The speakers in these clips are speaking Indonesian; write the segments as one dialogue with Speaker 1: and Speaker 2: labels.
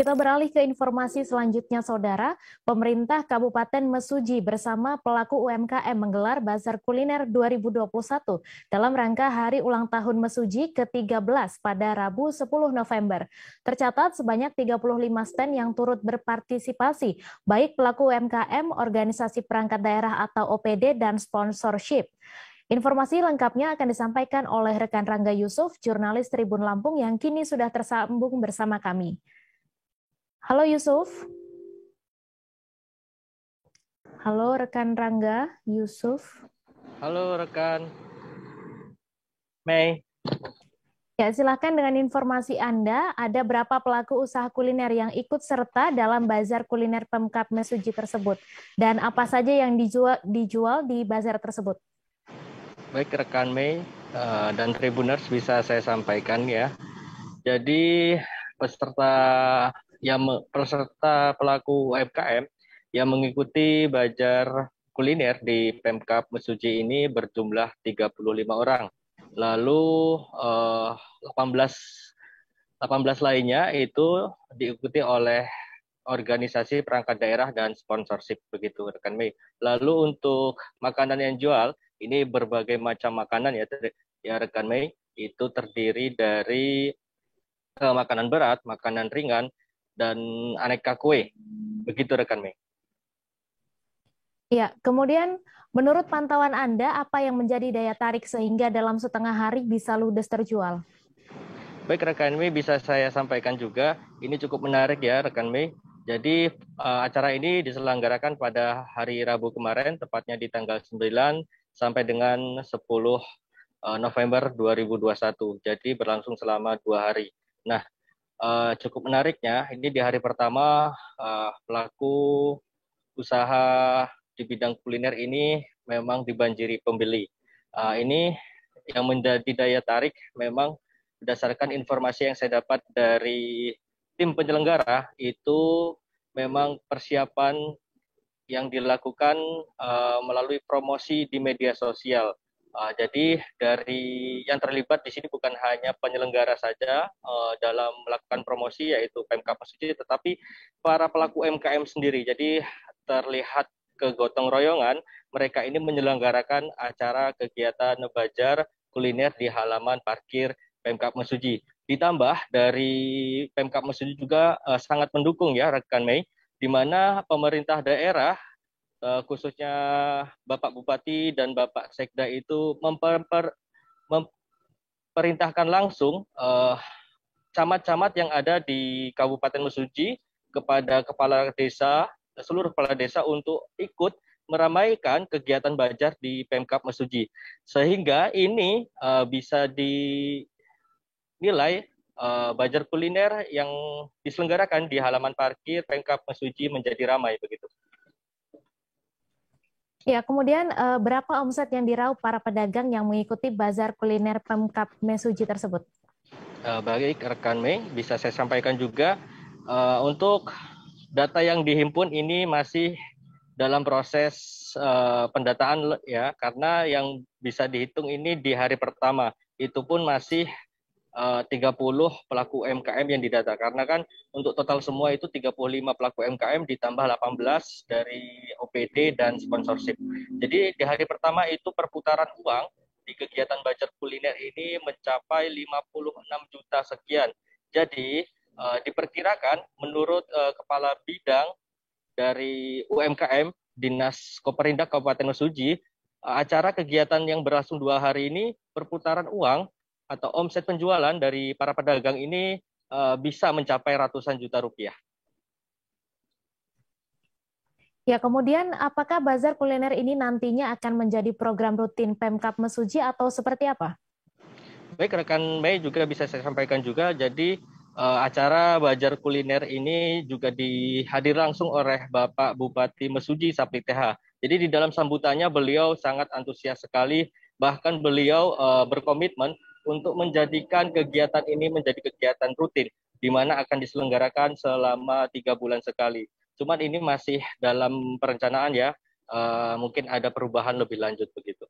Speaker 1: Kita beralih ke informasi selanjutnya, Saudara. Pemerintah Kabupaten Mesuji bersama pelaku UMKM menggelar Bazar Kuliner 2021 dalam rangka Hari Ulang Tahun Mesuji ke-13 pada Rabu 10 November. Tercatat sebanyak 35 stand yang turut berpartisipasi, baik pelaku UMKM, organisasi perangkat daerah atau OPD, dan sponsorship. Informasi lengkapnya akan disampaikan oleh rekan Rangga Yusuf, jurnalis Tribun Lampung yang kini sudah tersambung bersama kami. Halo Yusuf. Halo rekan Rangga Yusuf.
Speaker 2: Halo rekan Mei.
Speaker 1: Ya, silakan dengan informasi Anda, ada berapa pelaku usaha kuliner yang ikut serta dalam bazar kuliner Pemkab Mesuji tersebut? Dan apa saja yang dijual di bazar tersebut?
Speaker 2: Baik rekan Mei dan Tribuners, bisa saya sampaikan ya. Jadi peserta pelaku UMKM yang mengikuti bazar kuliner di Pemkab Mesuji ini berjumlah 35 orang. Lalu 18 lainnya itu diikuti oleh organisasi perangkat daerah dan sponsorship, begitu rekan Mei. Lalu untuk makanan yang jual ini berbagai macam makanan ya rekan Mei, itu terdiri dari makanan berat, makanan ringan, dan aneka kue, begitu rekan Mei.
Speaker 1: Ya, kemudian menurut pantauan Anda, apa yang menjadi daya tarik sehingga dalam setengah hari bisa ludes terjual?
Speaker 2: Baik rekan Mei, bisa saya sampaikan juga, ini cukup menarik ya rekan Mei. Jadi acara ini diselenggarakan pada hari Rabu kemarin, tepatnya di tanggal 9 sampai dengan 10 November 2021. Jadi berlangsung selama 2 hari. Nah, cukup menariknya, ini di hari pertama pelaku usaha di bidang kuliner ini memang dibanjiri pembeli. Ini yang menjadi daya tarik memang berdasarkan informasi yang saya dapat dari tim penyelenggara, itu memang persiapan yang dilakukan melalui promosi di media sosial. Jadi dari yang terlibat di sini bukan hanya penyelenggara saja dalam melakukan promosi, yaitu Pemkab Mesuji, tetapi para pelaku UMKM sendiri. Jadi terlihat kegotong royongan, mereka ini menyelenggarakan acara kegiatan bazar kuliner di halaman parkir Pemkab Mesuji. Ditambah dari Pemkab Mesuji juga sangat mendukung ya rekan Mei, di mana pemerintah daerah khususnya Bapak Bupati dan Bapak Sekda itu memerintahkan langsung camat-camat yang ada di Kabupaten Mesuji kepada kepala desa, seluruh kepala desa untuk ikut meramaikan kegiatan bazar di Pemkab Mesuji. Sehingga ini bisa dinilai bazar kuliner yang diselenggarakan di halaman parkir Pemkab Mesuji menjadi ramai begitu.
Speaker 1: Ya, kemudian berapa omset yang diraup para pedagang yang mengikuti bazar kuliner Pemkab Mesuji tersebut?
Speaker 2: Baik rekan Mei, bisa saya sampaikan juga untuk data yang dihimpun ini masih dalam proses pendataan ya, karena yang bisa dihitung ini di hari pertama itu pun masih 30 pelaku UMKM yang didata, karena kan untuk total semua itu 35 pelaku UMKM ditambah 18 dari OPD dan sponsorship. Jadi di hari pertama itu perputaran uang di kegiatan bazar kuliner ini mencapai 56 juta sekian. Jadi diperkirakan menurut Kepala Bidang dari UMKM Dinas Koperindak Kabupaten Mesuji, acara kegiatan yang berlangsung 2 hari ini perputaran uang atau omset penjualan dari para pedagang ini bisa mencapai ratusan juta rupiah.
Speaker 1: Ya, kemudian apakah bazar kuliner ini nantinya akan menjadi program rutin Pemkab Mesuji atau seperti apa?
Speaker 2: Baik rekan Mei, juga bisa saya sampaikan juga, jadi acara bazar kuliner ini juga dihadir langsung oleh Bapak Bupati Mesuji Sapri TH. Jadi di dalam sambutannya beliau sangat antusias sekali, bahkan beliau berkomitmen untuk menjadikan kegiatan ini menjadi kegiatan rutin, di mana akan diselenggarakan selama 3 bulan sekali. Cuman ini masih dalam perencanaan ya, mungkin ada perubahan lebih lanjut begitu.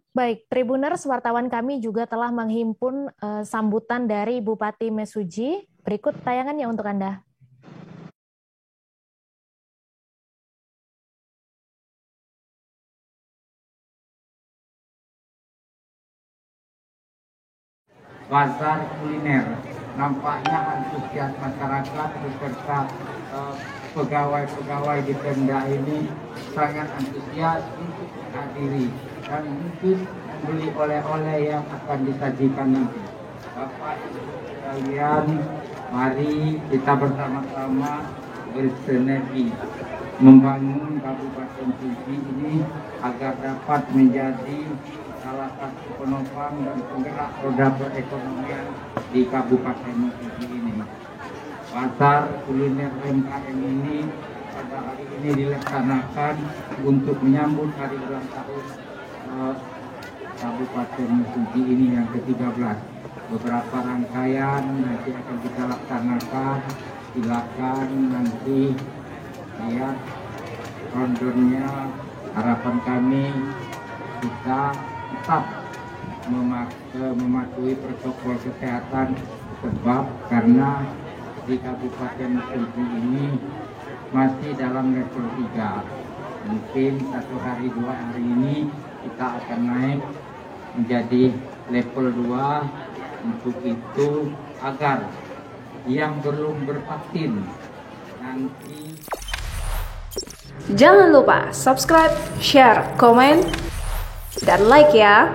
Speaker 1: Baik, Tribuners, wartawan kami juga telah menghimpun sambutan dari Bupati Mesuji, Berikut tayangannya untuk Anda.
Speaker 3: Bazar kuliner, nampaknya antusias masyarakat beserta pegawai-pegawai di Pemda ini sangat antusias untuk menghadiri dan mungkin membeli oleh-oleh yang akan disajikan nanti. Bapak Ibu sekalian, mari kita bersama-sama bersinergi membangun Kabupaten Suci ini agar dapat menjadi salah satu penopang dan penggerak roda perekonomian di Kabupaten Suci ini. Pasar kuliner UMKM ini pada hari ini dilaksanakan untuk menyambut hari ulang tahun Kabupaten Suci ini yang ke-13. Beberapa rangkaian nanti akan kita laksanakan. Silakan nanti lihat rondonnya. Harapan kami kita tetap mematuhi protokol kesehatan, sebab karena di Kabupaten Suci ini masih dalam level 3. Mungkin 1 hari 2 hari ini kita akan naik menjadi level 2. Untuk itu agar yang belum bervaksin nanti.
Speaker 4: Jangan lupa subscribe, share, komen, dan like ya.